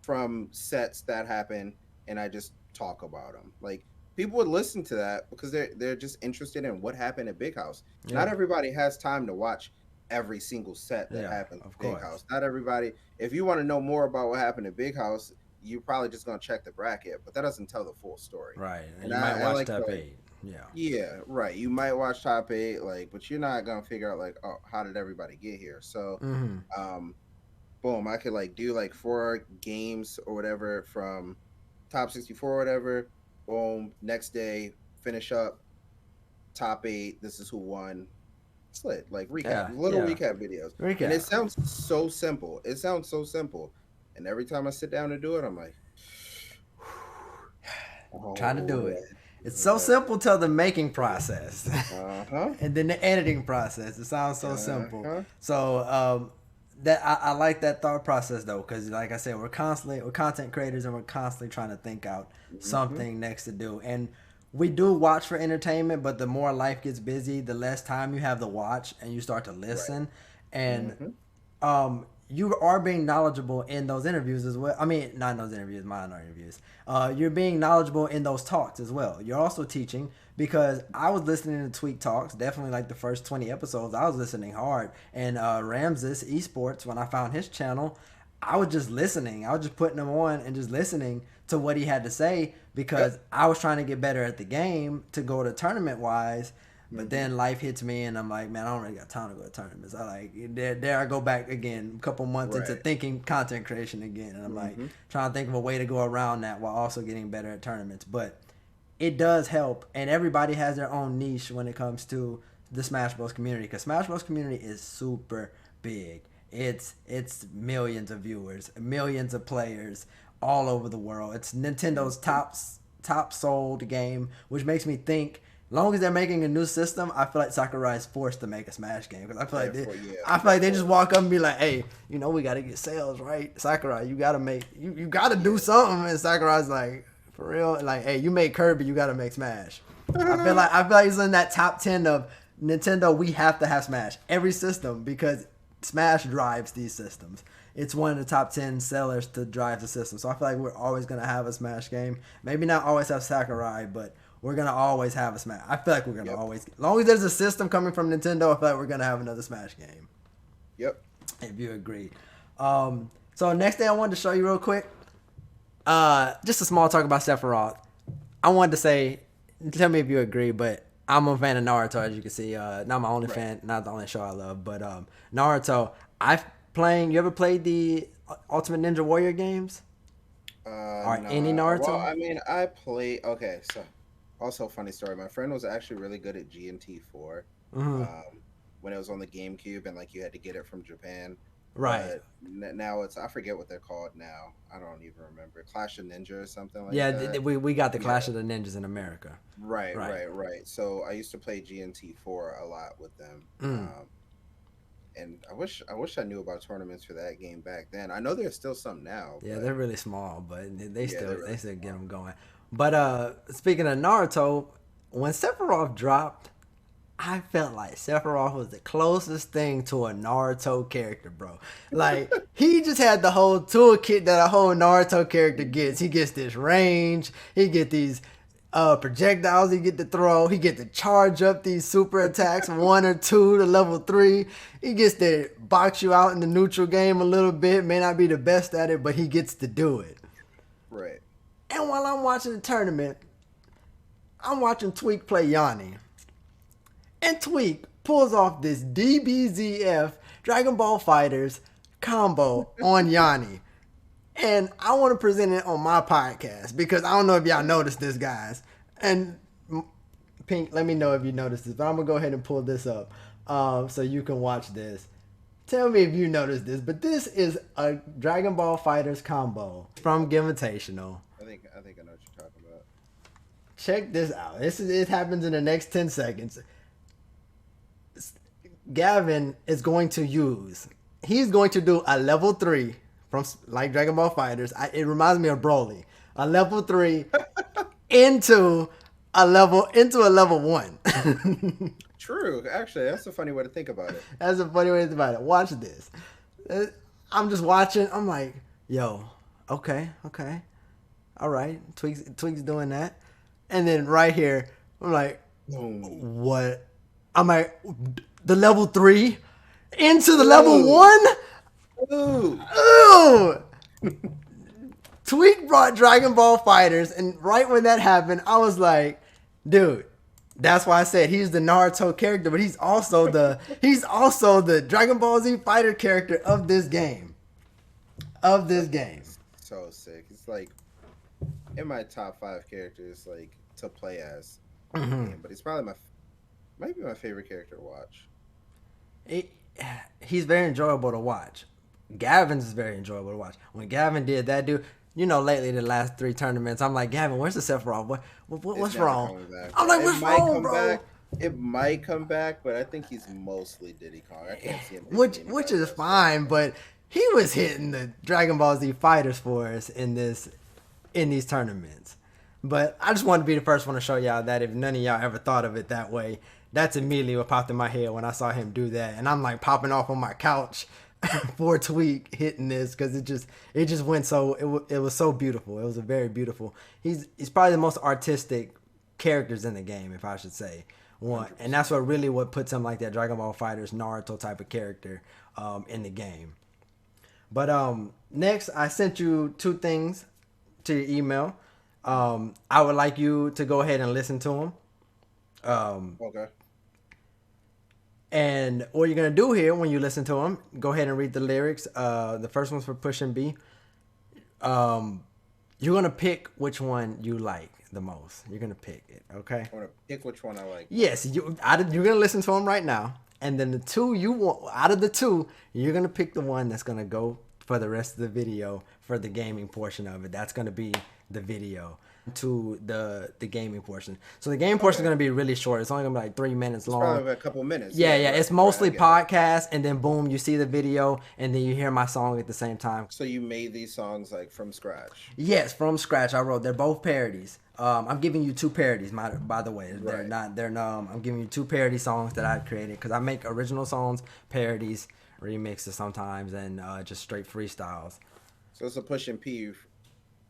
Speaker 3: from sets that happened, and I just talk about them. Like people would listen to that because they're just interested in what happened at Big House. Not everybody has time to watch every single set that happened at Big House. Not everybody. If you want to know more about what happened at Big House, you're probably just gonna check the bracket, but that doesn't tell the full story.
Speaker 2: Right. And you might watch top 8.
Speaker 3: Yeah, right. You might watch top 8, like, but you're not gonna figure out like, oh, how did everybody get here? So, boom, I could like do like 4 games or whatever from top 64 or whatever. Boom, next day finish up top 8. This is who won. slit, like recap,
Speaker 2: Yeah,
Speaker 3: little
Speaker 2: yeah.
Speaker 3: recap videos.
Speaker 2: Recap.
Speaker 3: And it sounds so simple. It sounds so simple. And every time I sit down to do it, I'm like,
Speaker 2: trying to do it.
Speaker 3: yeah.
Speaker 2: It's so simple till the making process,
Speaker 3: Uh-huh.
Speaker 2: and then the editing process. It sounds so simple.
Speaker 3: Uh-huh.
Speaker 2: So that I like that thought process though, because like I said, we're content creators, and we're constantly trying to think out something next to do. And we do watch for entertainment, but the more life gets busy, the less time you have to watch, and you start to listen. Right. And you are being knowledgeable in those interviews as well. I mean, not in those interviews, mine are interviews. You're being knowledgeable in those talks as well. You're also teaching, because I was listening to Tweek Talks, definitely like the first 20 episodes. I was listening hard. And Ramses Esports, when I found his channel, I was just listening. I was just putting him on and just listening to what he had to say, because I was trying to get better at the game to go to tournament-wise. But then life hits me, and I'm like, man, I don't really got time to go to tournaments. I like there I go back again, a couple months into thinking content creation again, and I'm like trying to think of a way to go around that while also getting better at tournaments. But it does help, and everybody has their own niche when it comes to the Smashbros community, because Smashbros community is super big. It's millions of viewers, millions of players all over the world. It's Nintendo's top sold game, which makes me think, long as they're making a new system, I feel like Sakurai is forced to make a Smash game, because I feel like they just walk up and be like, "Hey, you know, we got to get sales, right? Sakurai, you got to make you got to do something." And Sakurai's like, "For real? Like, hey, you make Kirby, you got to make Smash." I feel like he's in that top 10 of Nintendo. We have to have Smash every system, because Smash drives these systems. It's one of the top 10 sellers to drive the system. So I feel like we're always gonna have a Smash game. Maybe not always have Sakurai, but we're going to always have a Smash. I feel like we're going to always... As long as there's a system coming from Nintendo, I feel like we're going to have another Smash game.
Speaker 3: Yep.
Speaker 2: If you agree. So next thing I wanted to show you real quick, just a small talk about Sephiroth. I wanted to say, tell me if you agree, but I'm a fan of Naruto, as you can see. Not my only fan, not the only show I love, but Naruto. You ever played the Ultimate Ninja Warrior games? Or
Speaker 3: no.
Speaker 2: any Naruto?
Speaker 3: Well, I mean, I play... Okay, so... Also, funny story. My friend was actually really good at GNT4 when it was on the GameCube, and like you had to get it from Japan.
Speaker 2: Right.
Speaker 3: Now it's, I forget what they're called now. I don't even remember. Clash of Ninja or something like that.
Speaker 2: Yeah, we got the Clash of the Ninjas in America.
Speaker 3: Right. So I used to play GNT4 a lot with them. And I wish I knew about tournaments for that game back then. I know there's still some now.
Speaker 2: Yeah, they're really small, but they still get them going. But speaking of Naruto, when Sephiroth dropped, I felt like Sephiroth was the closest thing to a Naruto character, bro. Like, he just had the whole toolkit that a whole Naruto character gets. He gets this range, he get these projectiles he get to throw, he get to charge up these super attacks 1 or 2 to level 3. He gets to box you out in the neutral game a little bit, may not be the best at it, but he gets to do it.
Speaker 3: Right.
Speaker 2: And while I'm watching the tournament, I'm watching Tweek play Yanni. And Tweek pulls off this DBZF Dragon Ball Fighters combo on Yanni. And I want to present it on my podcast, because I don't know if y'all noticed this, guys. And Pink, let me know if you noticed this. But I'm going to go ahead and pull this up so you can watch this. Tell me if you noticed this. But this is a Dragon Ball Fighters combo from Gimvitational.
Speaker 3: I think I know what you're talking about.
Speaker 2: Check this out. It happens in the next 10 seconds. Gavin is going to he's going to do a level 3 from like Dragon Ball Fighters. It reminds me of Broly. A level 3 into a level 1.
Speaker 3: True. Actually, that's a funny way to think about it.
Speaker 2: That's a funny way to think about it. Watch this. I'm just watching. I'm like, yo, okay. All right. Tweeks doing that. And then right here, I'm like, what? I'm like, the level 3 into the level 1? Ooh. Tweek brought Dragon Ball Fighters, and right when that happened, I was like, dude, that's why I said he's the Naruto character, but he's also the Dragon Ball Z fighter character of this game.
Speaker 3: So sick. It's like in my top 5 characters, like to play as. But it's probably might be my favorite character to watch.
Speaker 2: he's very enjoyable to watch. Gavin's is very enjoyable to watch. When Gavin did that, dude, you know, lately the last 3 tournaments, I'm like, Gavin, where's the Sephiroth? What's wrong? I'm like, what's wrong, bro?
Speaker 3: It might come back, but I think he's mostly Diddy Kong. I can't see him.
Speaker 2: Which is fine, but he was hitting the Dragon Ball Z fighters for us in these tournaments. But I just wanted to be the first one to show y'all that if none of y'all ever thought of it that way, that's immediately what popped in my head when I saw him do that. And I'm like popping off on my couch for Tweek hitting this because it just went so, it was so beautiful. It was a very beautiful. He's probably the most artistic characters in the game, if I should say. One, and that's what puts him like that Dragon Ball Fighters Naruto type of character in the game. But next, I sent you 2 things to your email. I would like you to go ahead and listen to them.
Speaker 3: Okay.
Speaker 2: And what you're gonna do here when you listen to them, go ahead and read the lyrics. The first one's for Pushin B. You're gonna pick which one you like the most. You're gonna pick it, okay?
Speaker 3: I want to pick which one I like.
Speaker 2: Yes, you're gonna listen to them right now, and then the 2 you want out of the 2, you're gonna pick the one that's gonna go for the rest of the video for the gaming portion of it. That's gonna be the video to the gaming portion. So the game portion is gonna be really short. It's only gonna be like 3 minutes long.
Speaker 3: Probably a couple minutes.
Speaker 2: Yeah. It's mostly podcast, and then boom, you see the video, and then you hear my song at the same time.
Speaker 3: So you made these songs like from scratch?
Speaker 2: Yes, from scratch. I wrote. They're both parodies. I'm giving you 2 parodies, by the way. They're
Speaker 3: right.
Speaker 2: not. They're no. I'm giving you 2 parody songs that I created because I make original songs, parodies, remixes sometimes, and just straight freestyles.
Speaker 3: So it's a Pushin P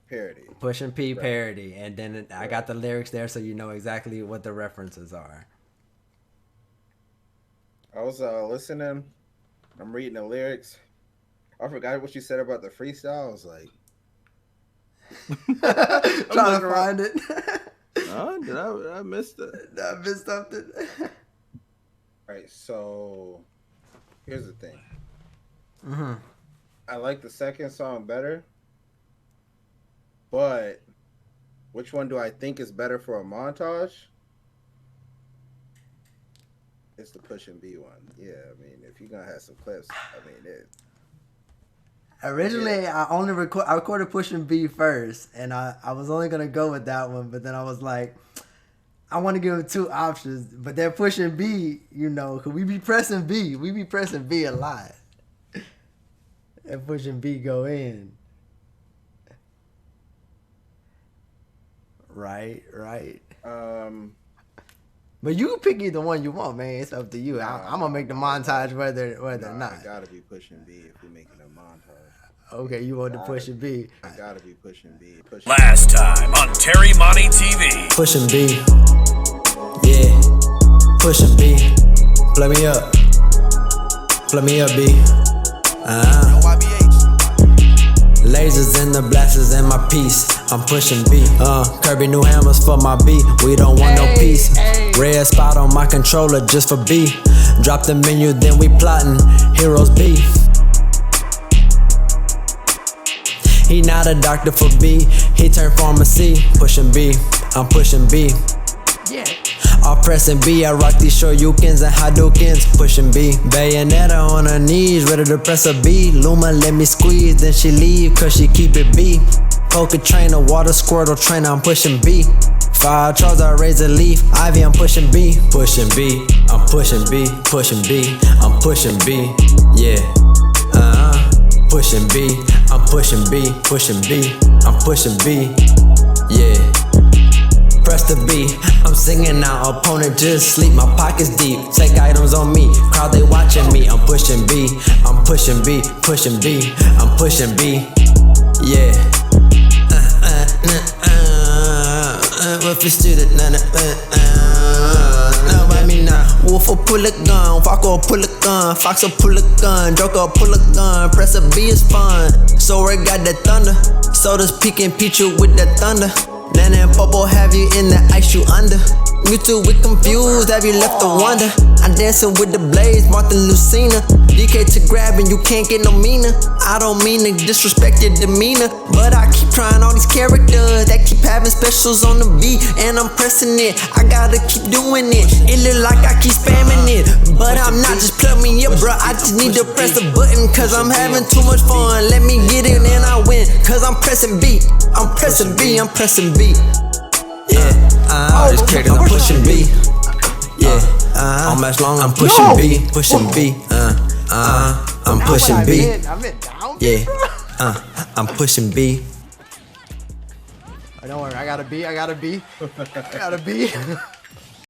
Speaker 3: parody.
Speaker 2: Pushin P parody, and then I got the lyrics there, so you know exactly what the references are.
Speaker 3: I was listening. I'm reading the lyrics. I forgot what you said about the freestyle. I was like,
Speaker 2: trying to find it.
Speaker 3: Did I missed it?
Speaker 2: I missed something.
Speaker 3: Alright, so here's the thing.
Speaker 2: Mm-hmm.
Speaker 3: I like the second song better, but which one do I think is better for a montage? It's the Pushin B one. Yeah, I mean, if you're gonna have some clips, I mean it.
Speaker 2: Originally, I recorded Pushin B first, and I was only gonna go with that one, but then I was like, I want to give him 2 options, but they're Pushin B, you know, cause we be pressing B a lot, and Pushin B go in. Right. But you can pick either one you want, man. It's up to you. I'm gonna make the montage whether or not.
Speaker 3: I gotta be Pushin B if we're making a montage.
Speaker 2: Okay, you want to Pushin B.
Speaker 3: I gotta be Pushin B.
Speaker 4: Last time on Terry Money TV.
Speaker 2: Pushin B. Yeah. Pushin B. Play me up. Play me up, B. Lasers in the blasters in my piece. I'm pushing B. Kirby new hammers for my B. We don't want no peace. Red spot on my controller just for B. Drop the menu, then we plottin'. Heroes B. He not a doctor for B. He turned pharmacy. Pushing B. I'm pushing B. Yeah. All pressing B, I rock these shorukins and hydukins. Pushing B. Bayoneta on her knees, ready to press a B. Luma let me squeeze, then she leave, cause she keep it B. Poker trainer, water squirtle trainer, I'm pushing B. Fire charizard, razor leaf, Ivy, I'm pushing B. Pushing B, I'm pushing B, pushing B, I'm pushing B. Yeah, pushing B, I'm pushing B, pushing B, I'm pushing B. Yeah. Press the B, I'm singing now, opponent just sleep, my pockets deep, take items on me, crowd they watching me, I'm pushing B, I'm pushing B, pushing B, I'm pushing B, yeah. With the student, now by me now. Wolf will pull a gun, Fox will pull a gun, Fox will pull a gun, Joker will pull a gun, press a B is fun. So we got that thunder, so does Peek and Pichu with that thunder. Nana and Popo have you in the ice you under. You two with confused, have you left to wonder? I'm dancing with the Blaze, Martha Lucina. DK to grab and you can't get no meaner. I don't mean to disrespect your demeanor, but I keep trying all these characters that keep having specials on the beat, and I'm pressing it. I gotta keep doing it. It look like I keep spamming it, but I'm not. Just plug me up, bro. I just need to press the button, cause I'm having too much fun. Let me get it and I win, cause I'm pressing B. I'm pressing B, I'm pressing B. Yeah, this character, I'm pushing B. Yeah, all match long, I'm pushing B. Pushing B, I'm pushing B. Yeah, I'm pushing B. Don't worry, I got a B, I got a B. I got a B.